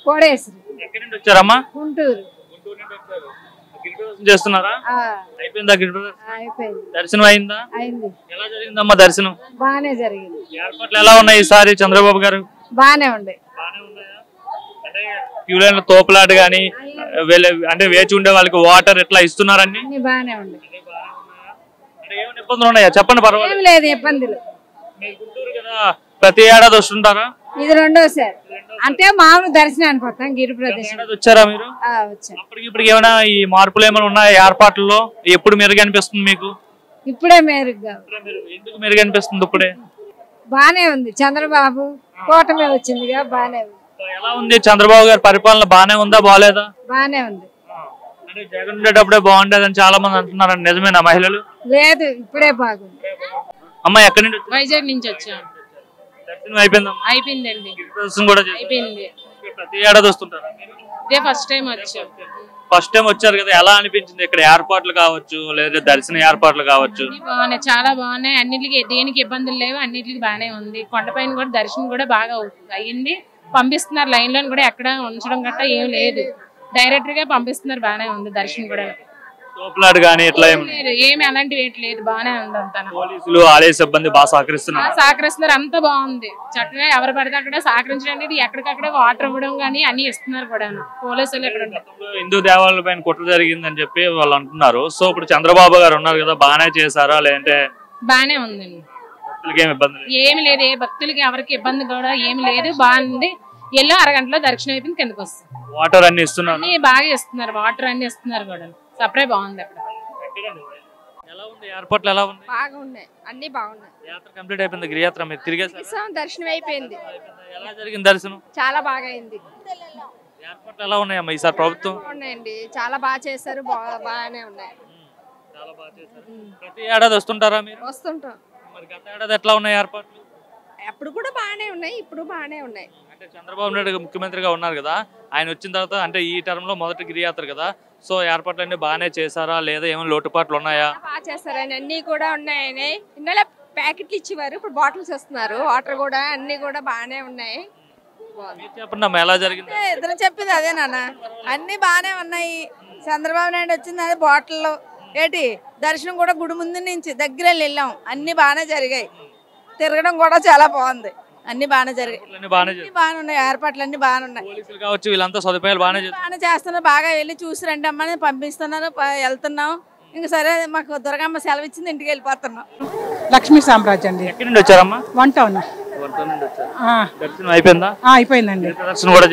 కోడేశ్వరి. ఎక్కడి నుండి వచ్చారమ్మా? గుంటూరు. గుంటూరు నుండి వచ్చారు. గిరిప్రదర్శనం చేస్తున్నారా? అయిపోయిందా గిరిప్రదర్శనం? అయిపోయింది. దర్శనం అయిందా? అయింది. ఎలా జరిగిందమ్మా దర్శనం? బానే జరిగింది. ఏర్పాట్లు ఎలా ఉన్నాయి ఈసారి చంద్రబాబు గారు? బానే ఉంది. అంటే క్యూ లైన్ లో తోపులాట గానీ అంటే వేచి ఉండే వాళ్ళకి వాటర్ ఎట్లా ఇస్తున్నారని బానే ఉంది. అంటే ఏమైనా ఇబ్బందులు ఉన్నాయా చెప్పండి? పర్వాలేదు. లేదు ఇబ్బందులు. మీ గుంటూరు కదా ప్రతి ఏడాది వస్తుంటారా? ఇది రెండోసారి. అంటే మామూలు దర్శనానికి వస్తాం గిరి ప్రదర్శన. వచ్చారా మీరు? అప్పటికి ఇప్పటికి ఏమైనా ఈ మార్పులు ఏమైనా ఉన్నాయా ఏర్పాట్లలో? ఎప్పుడు మెరుగు అనిపిస్తుంది మీకు? ఇప్పుడే మెరుగ్గా. ఎందుకు మెరుగు అనిపిస్తుంది ఇప్పుడే? బానే ఉంది. చంద్రబాబు కూటమి వచ్చిందిగా బానే ఉంది. ఎలా ఉంది చంద్రబాబు గారి పరిపాలన? బానే ఉందా బాలేదా? బానే ఉంది. అంటే జగన్ ఉండేటప్పుడే బాగుండేదని చాలా మంది అంటున్నారు. నిజమేనా మహిళలు? లేదు ఇప్పుడే బాగుంది. అమ్మ ఎక్కడి నుండి? వైజాగ్ నుంచి వచ్చాం. దర్శనం అయిపోయిందా? అయిపోయిందండి. అయిపోయింది. ప్రతి ఏడాది వస్తుంటారా? ఇదే ఫస్ట్ టైం వచ్చాం. ఫస్ట్ టైం వచ్చారు కదా, ఎలా అనిపించింది ఇక్కడ ఏర్పాట్లు కావచ్చు లేదా దర్శన ఏర్పాట్లు కావచ్చు? బాగున్నాయి, చాలా బాగున్నాయి. అన్నిటికి దేనికి ఇబ్బందులు లేవు, అన్నిటికి బాగానే ఉంది. కొండపైన కూడా దర్శనం కూడా బాగా అయ్యింది. పంపిస్తున్నారు లైన్ లో కూడా, ఎక్కడ ఉంచడం గట్టా ఏం లేదు, డైరెక్ట్ గా పంపిస్తున్నారు. బాగానే ఉంది దర్శనం కూడా. తోపులాట గానీ ఇట్లా ఏమి అలాంటివి లేదు, బాగానే ఉంది. అంతా పోలీసులు ఆలయ సిబ్బంది బాగా సహకరిస్తున్నారు. అంతా బాగుంది. చక్కగా ఎవరు పడితే అక్కడ సహకరించడానికి ఎక్కడికక్కడ వాటర్ ఇవ్వడం గానీ అన్ని ఇస్తున్నారు కూడా. పోలీసులు ఇక్కడ హిందూ దేవాలయాల పైన కుట్ర జరిగిందని చెప్పి వాళ్ళు అంటున్నారు. సో ఇప్పుడు చంద్రబాబు గారు ఉన్నారు కదా, బాగానే చేశారా లేదంటే? బాగానే ఉందండి, ఏమి లేదు. ఏ భక్తులకి ఎవరికి ఇబ్బంది కూడా ఏమి లేదు, బాగుంది. ఎల్లో అరగంటలో దర్శనం అయిపోయింది, కిందకి వస్తుంది. వాటర్ అన్ని ఇస్తున్నారు, అన్ని బాగా ఇస్తున్నారు. వాటర్ అన్ని ఇస్తున్నారు కూడా. సప్లై బాగుంది అక్కడ. ఎలా ఉంది ఏర్పాట్లు? ఎలా ఉంది? బాగున్నాయి, అన్ని బాగున్నాయి. యాత్ర కంప్లీట్ అయిపోయింది. గిరియాత్ర మీరు తిరిగేసారా? దర్శనం అయిపోయింది. ఎలా జరిగింది దర్శనం? చాలా బాగా అయింది. ఏర్పాట్లు ఎలా ఉన్నాయమ్మా ఈసారి ప్రభుత్వం? ఉన్నాయండి, చాలా బాగా చేశారు. బాగానే ఉన్నాయి, చాలా బాగా చేశారు. ప్రతి ఏడాది వస్తుంటారా మీరు? వస్తుంటాం. మరి గత ఏడాది ఎట్లా ఉన్నాయి ఏర్పాట్లు? అప్పుడు కూడా బాగానే ఉన్నాయి, ఇప్పుడు బాగానే ఉన్నాయి. అంటే చంద్రబాబు నాయుడు ముఖ్యమంత్రిగా ఉన్నారు కదా, ఆయన వచ్చిన తర్వాత అంటే ఈ టర్మ్ లో మొదటి గిరియాత్ర కదా, సో ఏర్పాట్లు అన్ని బాగానే చేశారా లేదా ఏమైనా లోటుపాట్లు ఉన్నాయా? బాగా చేస్తారని అన్ని కూడా ఉన్నాయని. ఇన్నెల ప్యాకెట్లు ఇచ్చేవారు, ఇప్పుడు బాటిల్స్ వస్తున్నారు. వాటర్ కూడా అన్ని కూడా బాగానే ఉన్నాయి. చెప్పండి అమ్మా ఎలా జరిగింది? ఇద్దరు చెప్పింది అదే నాన్న, అన్ని బాగానే ఉన్నాయి. చంద్రబాబు నాయుడు వచ్చింది అదే బాటిల్లో ఏంటి దర్శనం కూడా గుడి ముందు నుంచి దగ్గర వెళ్ళాం. అన్ని బాగానే జరిగాయి. తిరగడం కూడా చాలా బాగుంది. అన్ని బాగానే జరిగాయి, బాగానే ఉన్నాయి. ఏర్పాట్లు అన్ని బాగానే ఉన్నాయి. పోలీసులు కావచ్చు వీళ్ళంతా సదుపాయాలు బాగానే చేస్తున్నారు. బాగా వెళ్ళి చూసి రండి అమ్మని పంపిస్తున్నారు. వెళ్తున్నాం. ఇంకా సరే మాకు దుర్గమ్మ సెలవు ఇచ్చింది, ఇంటికి వెళ్ళిపోతున్నాం. లక్ష్మీ సామ్రాజ్యం అండి. ఎక్కడి నుండి వచ్చారమ్మా? 1 టౌన్. దర్శనం అయిపోయిందా? అయిపోయిందండి. దర్శనం కూడా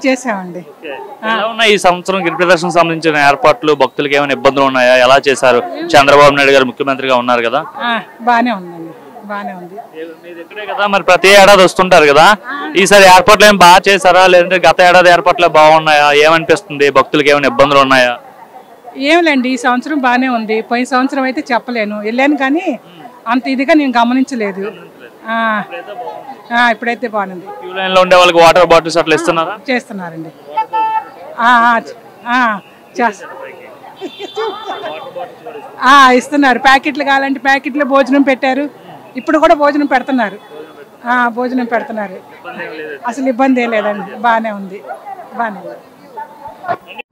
చేసామండి. ఎలా ఉన్నాయి ఈ సంవత్సరం గిరి ప్రదర్శన సంబంధించిన ఏర్పాట్లు? భక్తులకు ఏమైనా ఇబ్బందులు ఉన్నాయా? ఎలా చేశారు? చంద్రబాబు నాయుడు గారు ముఖ్యమంత్రిగా ఉన్నారు కదా. బానే ఉందండి, బానే ఉంది. ఇక్కడే కదా మరి ప్రతి ఏడాది వస్తుంటారు కదా, ఈసారి ఏర్పాట్లు ఏం బాగా చేశారా లేదంటే గత ఏడాది ఏర్పాట్లు బాగున్నాయా? ఏమనిపిస్తుంది? భక్తులకు ఏమైనా ఇబ్బందులు ఉన్నాయా? ఏమిలేండి, ఈ సంవత్సరం బానే ఉంది. పోయిన సంవత్సరం అయితే చెప్పలేను, వెళ్ళాను కానీ అంత ఇదిగా నేను గమనించలేదు. ఇప్పుడైతే బాగుంది. క్యూ లైన్ లో ఉండే వాళ్ళకి వాటర్ బాటిల్స్ అట్లా ఇస్తున్నారా? చేస్తున్నారండి. ఇస్తున్నారు. ప్యాకెట్లు కావాలంటే ప్యాకెట్లు భోజనం పెట్టారు. ఇప్పుడు కూడా భోజనం పెడుతున్నారు. భోజనం పెడుతున్నారు. అసలు ఇబ్బంది ఏం లేదండి, బాగానే ఉంది, బాగానే ఉంది.